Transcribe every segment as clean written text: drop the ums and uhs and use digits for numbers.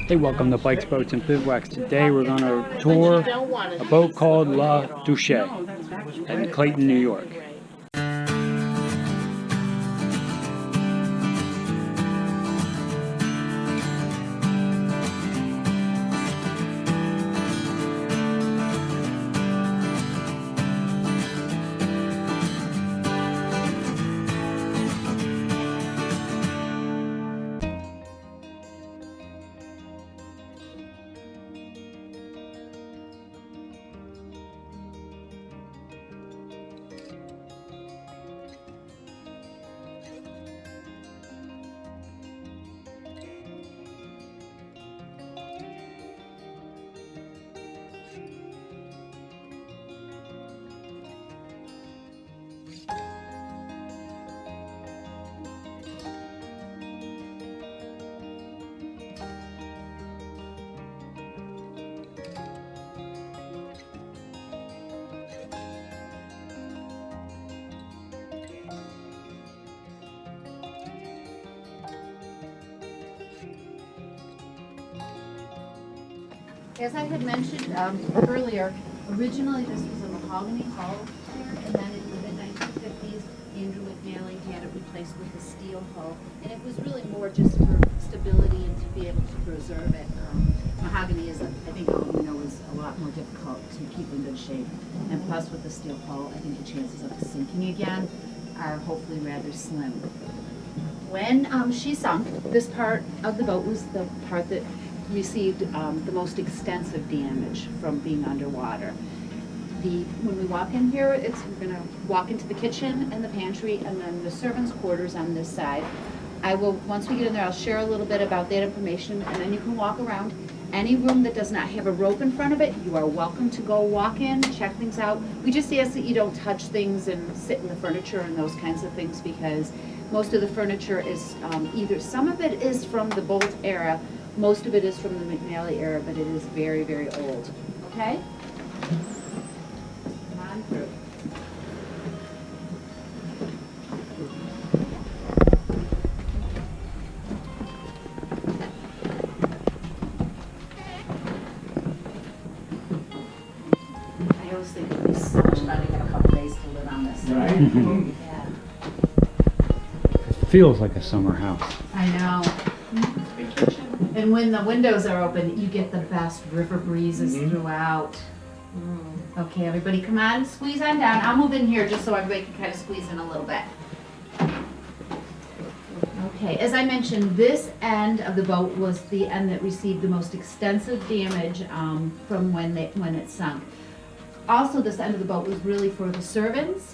Hey, welcome to Bikes, Boats, and Bivouacs. Today we're going to tour a boat called La Duchesse in Clayton, New York. As I had mentioned earlier, originally this was a mahogany hull here, and then in the mid-1950s, Andrew McNally had it replaced with a steel hull, and it was really more just for stability and to be able to preserve it. Mahogany is, I think all you know, is a lot more difficult to keep in good shape, and plus with the steel hull, I think the chances of it sinking again are hopefully rather slim. When she sunk, this part of the boat was the part that received the most extensive damage from being underwater. When we walk in here, we're going to walk into the kitchen and the pantry and then the servants' quarters on this side. Once we get in there, I'll share a little bit about that information, and then you can walk around. Any room that does not have a rope in front of it, you are welcome to go walk in, check things out. We just ask that you don't touch things and sit in the furniture and those kinds of things, because most of the furniture is either, some of it is from the Boldt era, most of it is from the McNally era, but it is very, very old. Okay? Come on through. I always think it would be so much fun to have a couple days to live on this. Right. Yeah. It feels like a summer house. I know. And when the windows are open, you get the best river breezes throughout. Okay, everybody come on, squeeze on down. I'll move in here just so everybody can kind of squeeze in a little bit. Okay, as I mentioned, this end of the boat was the end that received the most extensive damage from when it sunk. Also, this end of the boat was really for the servants.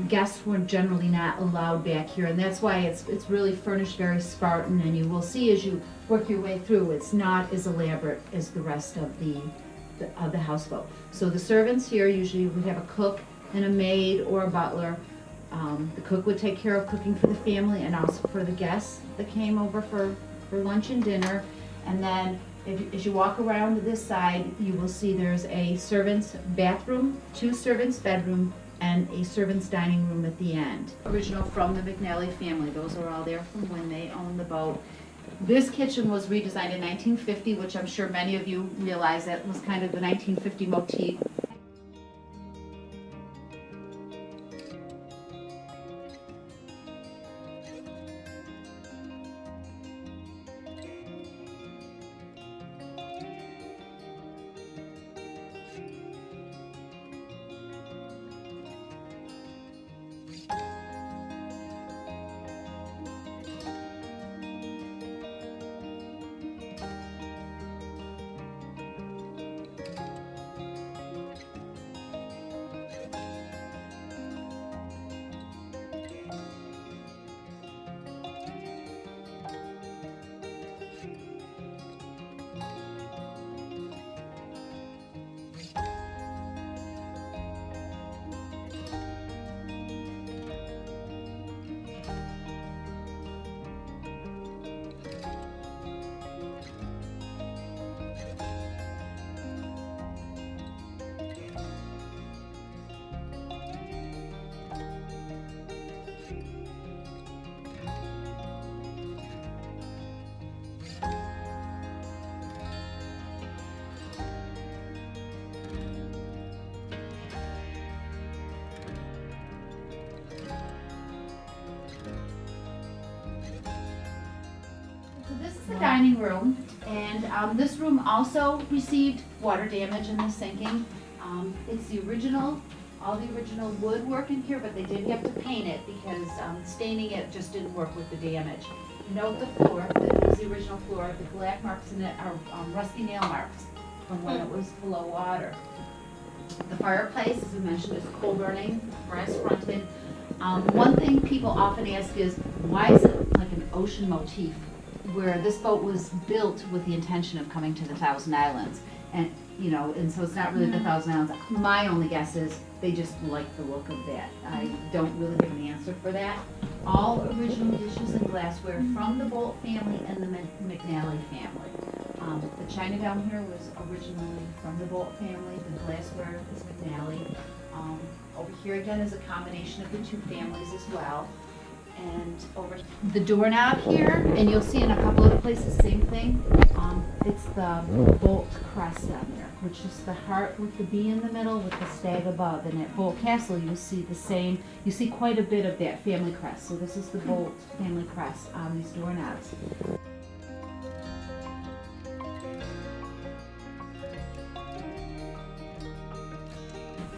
Guests were generally not allowed back here, and that's why it's really furnished very Spartan, and you will see as you work your way through, it's not as elaborate as the rest of the houseboat. So the servants here usually would have a cook and a maid or a butler. The cook would take care of cooking for the family and also for the guests that came over for lunch and dinner. And then as you walk around to this side, you will see there's a servant's bathroom, 2 servants' bedroom, and a servant's dining room at the end. Original from the McNally family. Those are all there from when they owned the boat. This kitchen was redesigned in 1950, which I'm sure many of you realize that was kind of the 1950 motif. dining room, and this room also received water damage in the sinking. It's the original, all the original woodwork in here, but they did have to paint it because staining it just didn't work with the damage. Note the floor, that it was the original floor. The black marks in it are rusty nail marks from when it was below water. The fireplace, as we mentioned, is coal burning, brass fronted. One thing people often ask is, why is it like an ocean motif, where this boat was built with the intention of coming to the Thousand Islands? And, you know, and so it's not really the Thousand Islands. My only guess is they just like the look of that. I don't really have an answer for that. All original dishes and glassware from the Boldt family and the McNally family. The china down here was originally from the Boldt family. The glassware is McNally. Over here again is a combination of the two families as well. And over the doorknob here, and you'll see in a couple of places, same thing. It's the Boldt crest down there, which is the heart with the bee in the middle with the stag above. And at Boldt Castle, you'll see the same. You see quite a bit of that family crest. So this is the Boldt family crest on these doorknobs.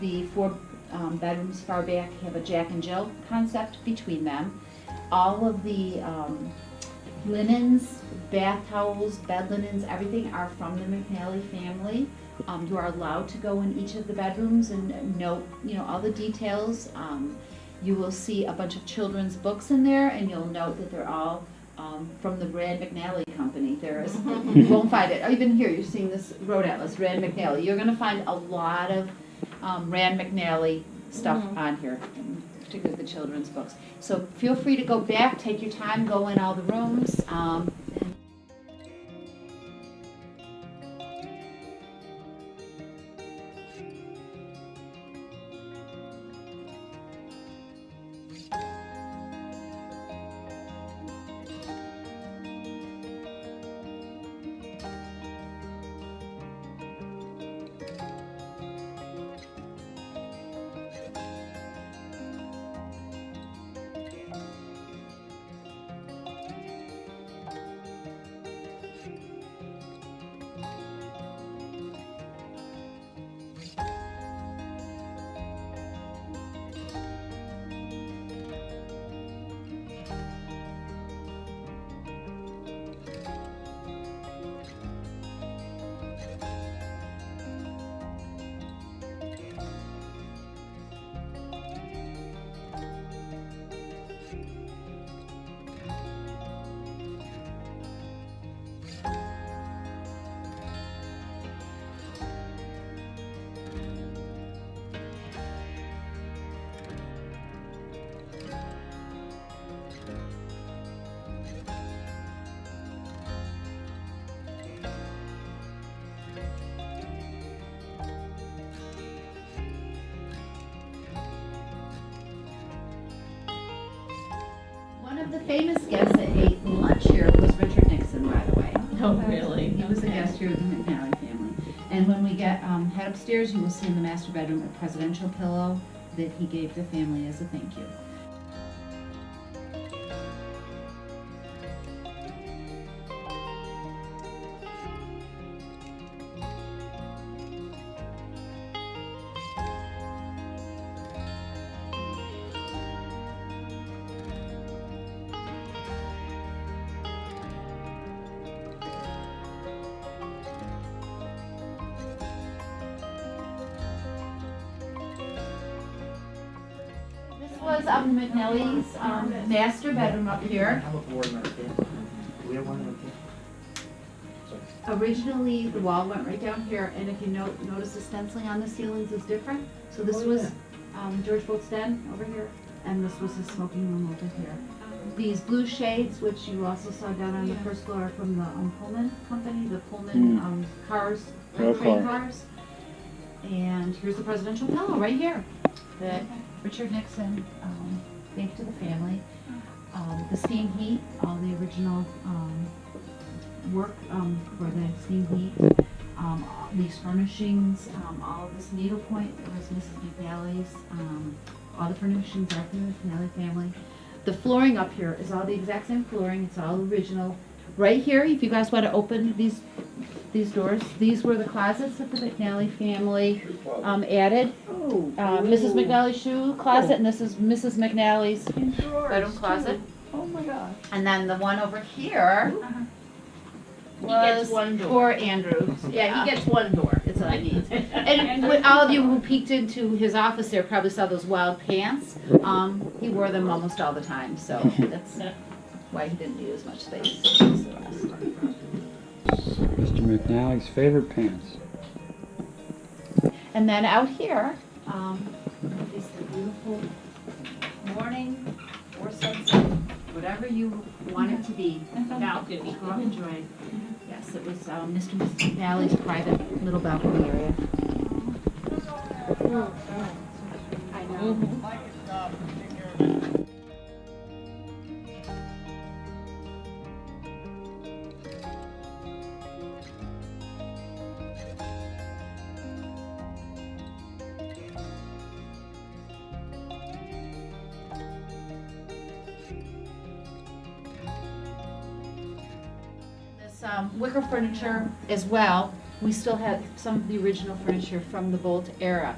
The four bedrooms far back have a Jack and Jill concept between them. All of the linens, bath towels, bed linens, everything are from the McNally family. You are allowed to go in each of the bedrooms and note, you know, all the details. You will see a bunch of children's books in there, and you'll note that they're all from the Rand McNally company. You won't find it. Even here, you're seeing this road atlas, Rand McNally. You're going to find a lot of Rand McNally stuff on here, particularly the children's books. So feel free to go back, take your time, go in all the rooms. One of the famous guests that ate lunch here was Richard Nixon, by the way. Oh, really? He was a guest here of the McNally family. And when we head upstairs, you will see in the master bedroom a presidential pillow that he gave the family as a thank you. Was McNally's master bedroom up here. Do we have one Originally, the wall went right down here, and if you notice the stenciling on the ceilings is different. So this was George Boldt's den over here, and this was his smoking room over here. These blue shades, which you also saw down on the first floor, are from the Pullman company, the Pullman cars, train cars. And here's the presidential pillow right here that Richard Nixon gave to the family. The steam heat, all the original work for the steam heat. These furnishings, all of this needlepoint was Mrs. McNally's. All the furnishings are from the McNally family. The flooring up here is all the exact same flooring. It's all original. Right here, if you guys want to open these doors, these were the closets that the McNally family added. Mrs. McNally's shoe closet, and this is Mrs. McNally's bedroom closet. Oh my gosh. And then the one over here He gets was one door. for Andrew. Yeah, he gets one door. That's what I need. And with all of you who peeked into his office there probably saw those wild pants. He wore them almost all the time, so that's why he didn't need as much space as the rest. Mr. McNally's favorite pants. And then out here is the beautiful morning or sunset, whatever you want it to be. Balcony, go out and enjoy it. Yes, it was Mr. and Mrs. McNally's private little balcony area. I know. Wicker furniture as well. We still have some of the original furniture from the Boldt era.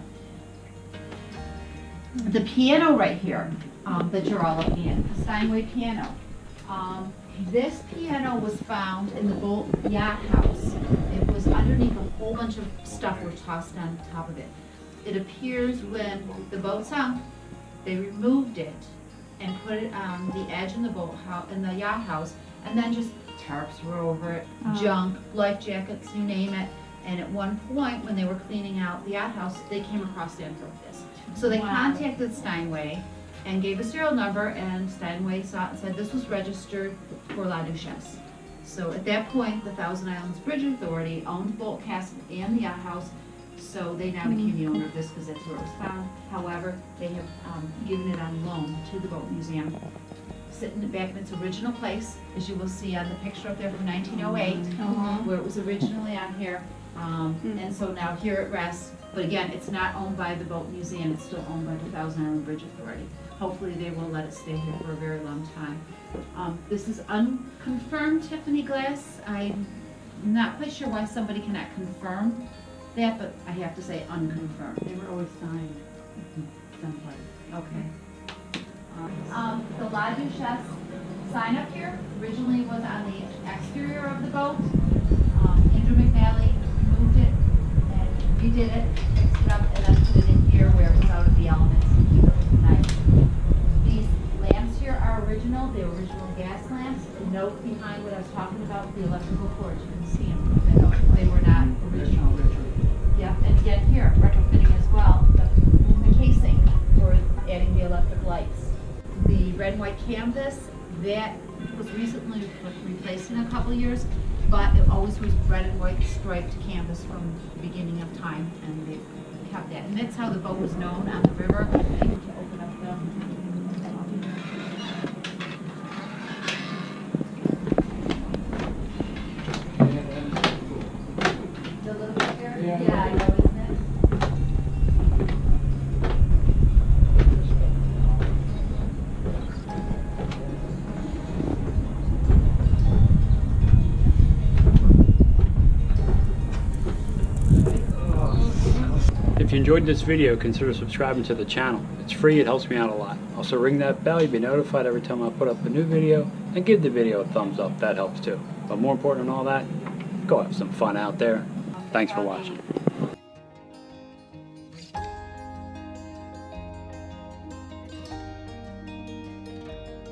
The piano right here that you're all looking at, the Steinway piano. This piano was found in the Boldt yacht house. It was underneath a whole bunch of stuff was tossed on top of it. It appears when the boat sunk, they removed it and put it on the edge in the yacht house, and then just tarps were over it, junk, life jackets, you name it. And at one point, when they were cleaning out the outhouse, they came across it and broke this. So they contacted Steinway and gave a serial number, and Steinway saw it and said this was registered for La Duchesse. So at that point, the Thousand Islands Bridge Authority owned Boldt Castle and the outhouse, so they now became the owner of this because that's where it was found. However, they have given it on loan to the Boat Museum, sitting back in its original place, as you will see on the picture up there from 1908, where it was originally on here. And so now here it rests, but again, it's not owned by the Boat Museum, it's still owned by the Thousand Island Bridge Authority. Hopefully they will let it stay here for a very long time. This is unconfirmed Tiffany glass. I'm not quite sure why somebody cannot confirm that, but I have to say unconfirmed. They were always signed someplace. Okay. The La Duchesse sign up here originally was on the exterior of the boat. Andrew McNally removed it and redid it, fixed it up, and then put it in here where it was out of the elements to keep it nice. These lamps here are original. They're original gas lamps. The note behind what I was talking about, the electrical cords, you can see them. They were not original. Yeah, and again here, retrofitting as well, the casing for adding the electric lights. The red and white canvas, that was recently replaced in a couple of years, but it always was red and white striped canvas from the beginning of time, and they kept that. And that's how the boat was known on the river. Able to open up the little bit here? Yeah, I know, isn't it? If you enjoyed this video, consider subscribing to the channel. It's free, it helps me out a lot. Also ring that bell, you'll be notified every time I put up a new video, and give the video a thumbs up, that helps too. But more important than all that, go have some fun out there. Thanks for watching.